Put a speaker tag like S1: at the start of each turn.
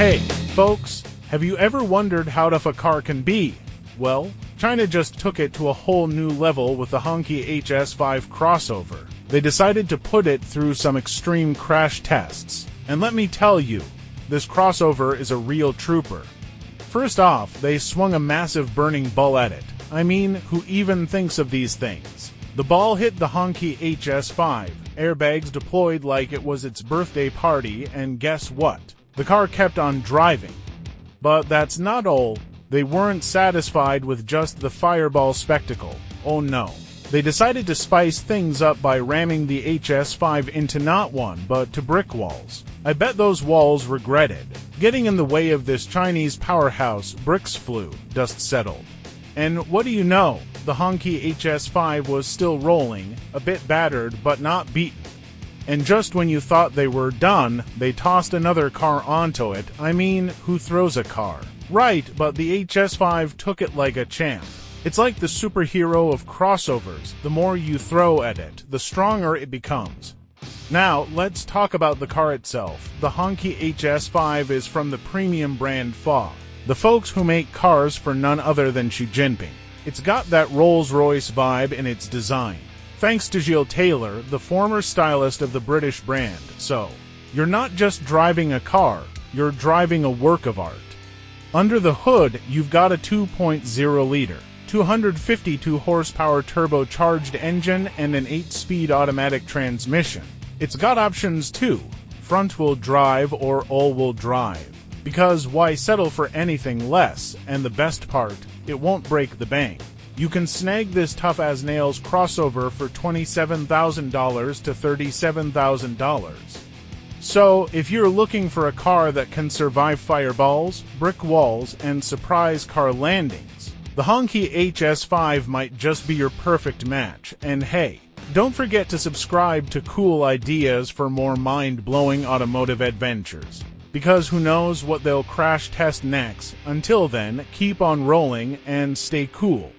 S1: Hey, folks, have you ever wondered how tough a car can be? Well, China just took it to a whole new level with the honky HS5 crossover. They decided to put it through some extreme crash tests. And let me tell you, this crossover is a real trooper. First off, they swung a massive burning bull at it. I mean, who even thinks of these things? The ball hit the honky HS5, airbags deployed like it was its birthday party, and guess what? The car kept on driving. But that's not all. They weren't satisfied with just the fireball spectacle. Oh no. They decided to spice things up by ramming the HS5 into not one, but two brick walls. I bet those walls regretted. Getting in the way of this Chinese powerhouse, bricks flew, dust settled. And what do you know? The honky HS5 was still rolling, a bit battered but not beaten. And just when you thought they were done, they tossed another car onto it. I mean, who throws a car? Right, but the HS5 took it like a champ. It's like the superhero of crossovers. The more you throw at it, the stronger it becomes. Now, let's talk about the car itself. The honky HS5 is from the premium brand Fa, the folks who make cars for none other than Xi Jinping. It's got that Rolls-Royce vibe in its design, thanks to Gilles Taylor, the former stylist of the British brand. So, you're not just driving a car, you're driving a work of art. Under the hood, you've got a 2.0-liter, 252 horsepower turbocharged engine and an 8-speed automatic transmission. It's got options too, front-wheel drive or all-wheel drive. Because why settle for anything less? And the best part, it won't break the bank. You can snag this tough-as-nails crossover for $27,000 to $37,000. So, if you're looking for a car that can survive fireballs, brick walls, and surprise car landings, the honky HS5 might just be your perfect match. And hey, don't forget to subscribe to Cool Ideas for more mind-blowing automotive adventures. Because who knows what they'll crash test next. Until then, keep on rolling and stay cool.